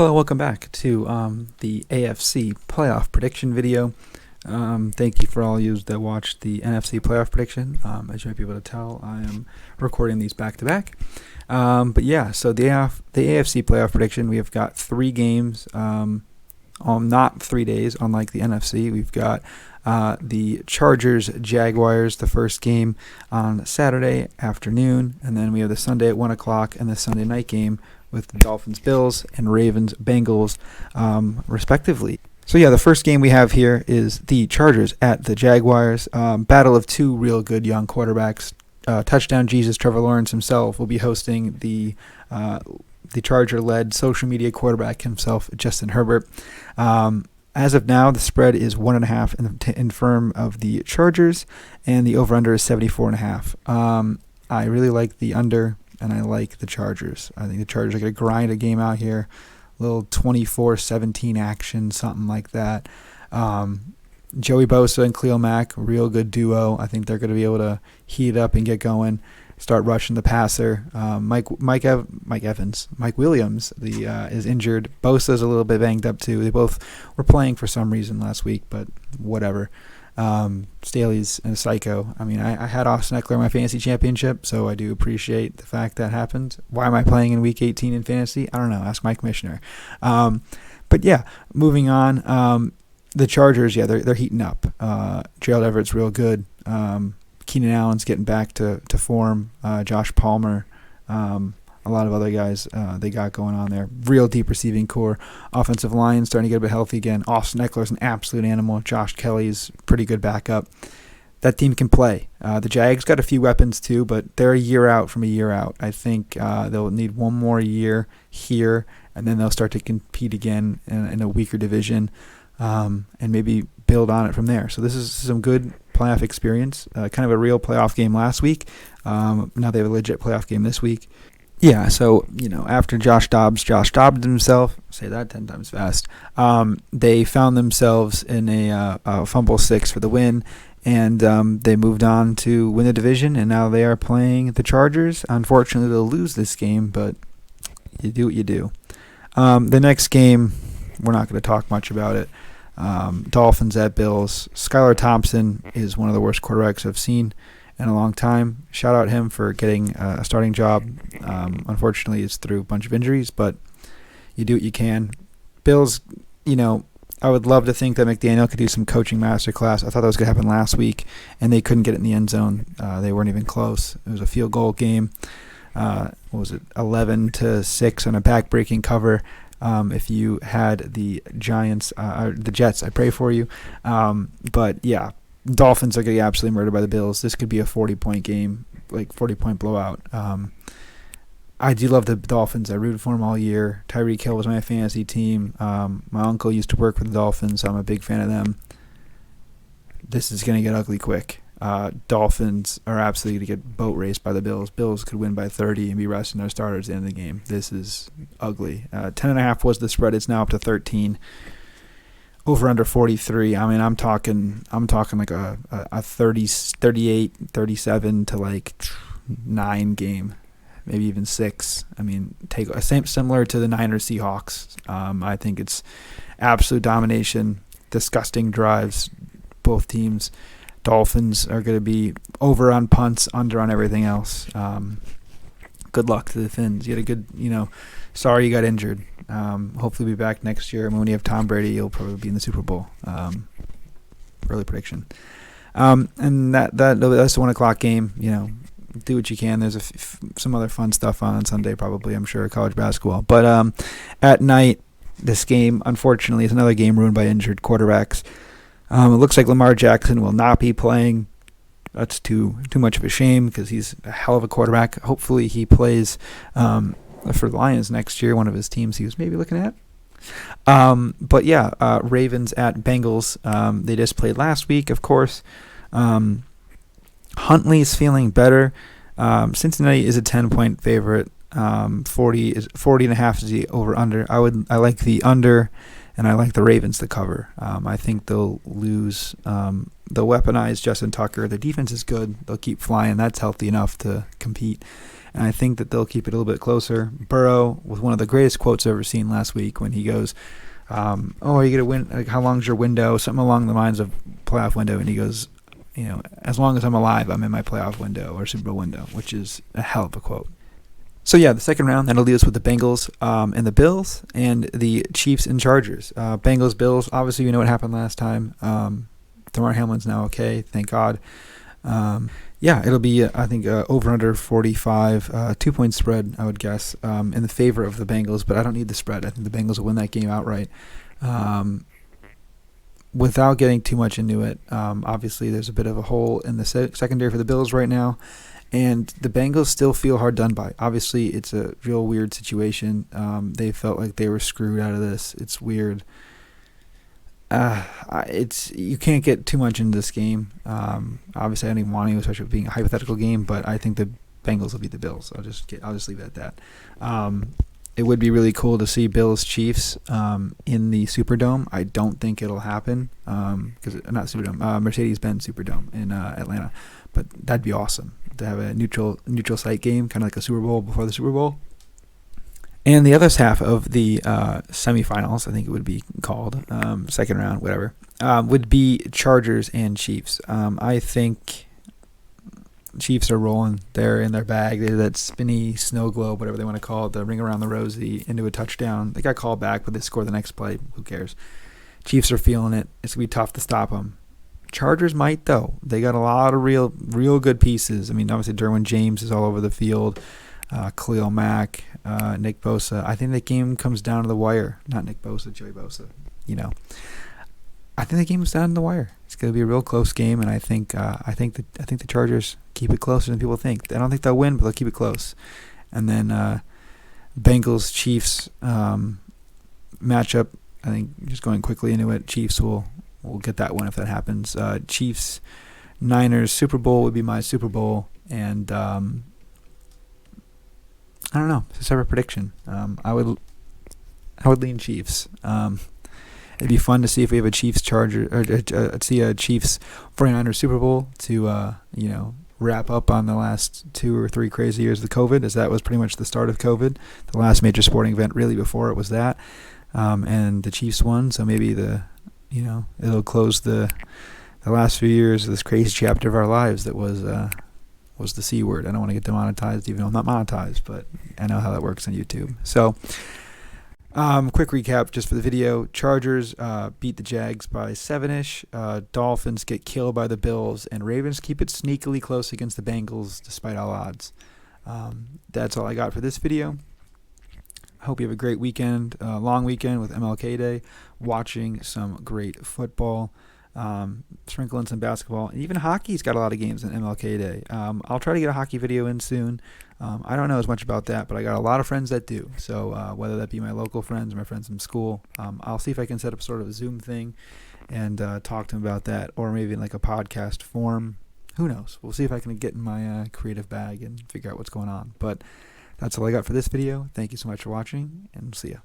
Hello, welcome back to the AFC Playoff Prediction video. Thank you for all you that watched the NFC Playoff Prediction. As you might be able to tell, I am recording these back-to-back. But yeah, so the AFC Playoff Prediction, we have got 3 games on not 3 days, unlike the NFC. We've got the Chargers-Jaguars, the first game on Saturday afternoon, and then we have the Sunday at 1 o'clock and the Sunday night game with the Dolphins-Bills and Ravens-Bengals, respectively. So yeah, the first game we have here is the Chargers at the Jaguars. Battle of 2 real good young quarterbacks. Touchdown Jesus Trevor Lawrence himself will be hosting the Charger-led social media quarterback himself, Justin Herbert. As of now, the spread is 1.5 in firm of the Chargers, and the over-under is 74.5. I really like the under, and I like the Chargers. I think the Chargers are going to grind a game out here. A little 24-17 action, something like that. Joey Bosa and Khalil Mack, real good duo. I think they're going to be able to heat up and get going, start rushing the passer. Mike Williams is injured. Bosa's a little bit banged up too. They both were playing for some reason last week, but whatever. Staley's a psycho. I mean, I had Austin Eckler in my fantasy championship, so I do appreciate the fact that happened. Why am I playing in week 18 in fantasy? I don't know. Ask my commissioner. But yeah, moving on. The Chargers, yeah, they're heating up. Gerald Everett's real good. Keenan Allen's getting back to form. Josh Palmer, a lot of other guys they got going on there. Real deep receiving core. Offensive line starting to get a bit healthy again. Austin Eckler's an absolute animal. Josh Kelly's pretty good backup. That team can play. The Jags got a few weapons too, but they're a year out from a year out. I think they'll need one more year here, and then they'll start to compete again in a weaker division, and maybe build on it from there. So this is some good playoff experience. Kind of a real playoff game last week. Now they have a legit playoff game this week. Yeah, so, after Josh Dobbs himself, say that 10 times fast, they found themselves in a fumble 6 for the win, and they moved on to win the division, and now they are playing the Chargers. Unfortunately, they'll lose this game, but you do what you do. The next game, we're not going to talk much about it. Dolphins at Bills. Skylar Thompson is one of the worst quarterbacks I've seen in a long time. Shout out him for getting a starting job. Unfortunately, it's through a bunch of injuries, but you do what you can. Bills, I would love to think that McDaniel could do some coaching masterclass. I thought that was going to happen last week, and they couldn't get it in the end zone. They weren't even close. It was a field goal game. What was it, 11-6 on a back-breaking cover. If you had the Giants, the Jets, I pray for you. But yeah, Dolphins are going to get absolutely murdered by the Bills. This could be a 40-point game, like 40-point blowout. I do love the Dolphins. I rooted for them all year. Tyreek Hill was my fantasy team. My uncle used to work with the Dolphins, so I'm a big fan of them. This is going to get ugly quick. Dolphins are absolutely going to get boat raced by the Bills. Bills could win by 30 and be resting their starters at the end of the game. This is ugly. 10.5 was the spread. It's now up to 13. Over under 43. I mean, I'm talking like a 30, 38, 37 to like 9 game, maybe even 6. I mean, similar to the Niners Seahawks. I think it's absolute domination, disgusting drives, both teams. Dolphins are going to be over on punts, under on everything else. Good luck to the Finns. You had a good, sorry you got injured. Hopefully be back next year. When you have Tom Brady, you'll probably be in the Super Bowl. Early prediction. And that's the 1 o'clock game. Do what you can. There's some other fun stuff on Sunday, probably, I'm sure, college basketball. But at night, this game, unfortunately, is another game ruined by injured quarterbacks. It looks like Lamar Jackson will not be playing. That's too much of a shame because he's a hell of a quarterback. Hopefully he plays for the Lions next year, one of his teams he was maybe looking at. But yeah, Ravens at Bengals. They just played last week, of course. Huntley's feeling better. Cincinnati is a 10-point favorite. 40.5 is the over-under. I like the under, and I like the Ravens to cover. I think they'll lose. They'll weaponize Justin Tucker. The defense is good. They'll keep flying. That's healthy enough to compete. and I think that they'll keep it a little bit closer. Burrow, with one of the greatest quotes I've ever seen last week, when he goes, "Oh, are you gonna win? Like, how long's your window?" Something along the lines of playoff window, and he goes, "As long as I'm alive, I'm in my playoff window or Super Bowl window," which is a hell of a quote. So yeah, the second round, that'll leave us with the Bengals and the Bills, and the Chiefs and Chargers. Bengals, Bills, obviously we know what happened last time. Damar Hamlin's now okay, thank God. Yeah, it'll be, I think, over under 45, 2-point spread, I would guess, in the favor of the Bengals, but I don't need the spread. I think the Bengals will win that game outright. Without getting too much into it, obviously there's a bit of a hole in the secondary for the Bills right now, and the Bengals still feel hard done by. Obviously, it's a real weird situation. They felt like they were screwed out of this. It's weird. You can't get too much into this game. Obviously, I don't even want to, especially being a hypothetical game. But I think the Bengals will beat the Bills. I'll just leave it at that. It would be really cool to see Bills Chiefs in the Superdome. I don't think it'll happen because not Superdome, Mercedes-Benz Superdome in Atlanta. But that'd be awesome to have a neutral site game, kind of like a Super Bowl before the Super Bowl. And the other half of the semifinals, I think it would be called, second round, whatever, would be Chargers and Chiefs. I think Chiefs are rolling. They're in their bag. They're that spinny snow globe, whatever they want to call it, the ring around the rosy into a touchdown. They got called back, but they score the next play. Who cares? Chiefs are feeling it. It's going to be tough to stop them. Chargers might, though. They got a lot of real good pieces. I mean, obviously, Derwin James is all over the field. Khalil Mack, Nick Bosa. I think the game comes down to the wire. Not Nick Bosa, Joey Bosa. I think the game comes down to the wire. It's going to be a real close game, and I think the Chargers keep it closer than people think. I don't think they'll win, but they'll keep it close. And then Bengals Chiefs matchup. I think just going quickly into it, Chiefs will get that one if that happens. Chiefs Niners Super Bowl would be my Super Bowl, and I don't know. It's a separate prediction. I would lean Chiefs. It'd be fun to see if we have a Chiefs Charger or see a Chiefs 49ers Super Bowl to wrap up on the last 2 or 3 crazy years of the COVID, as that was pretty much the start of COVID. The last major sporting event really before it was that, and the Chiefs won. So maybe it'll close the last few years of this crazy chapter of our lives that was the C word. I don't want to get demonetized, even though I'm not monetized, but I know how that works on YouTube. So, quick recap just for the video. Chargers beat the Jags by 7-ish. Dolphins get killed by the Bills, and Ravens keep it sneakily close against the Bengals despite all odds. That's all I got for this video. I hope you have a great weekend, long weekend with MLK Day, watching some great football. Sprinkle in some basketball, and even hockey's got a lot of games on MLK Day. I'll try to get a hockey video in soon. I don't know as much about that, but I got a lot of friends that do. So whether that be my local friends or my friends from school, I'll see if I can set up sort of a Zoom thing and talk to them about that, or maybe in like a podcast form. Who knows? We'll see if I can get in my creative bag and figure out what's going on. But that's all I got for this video. Thank you so much for watching, and see ya.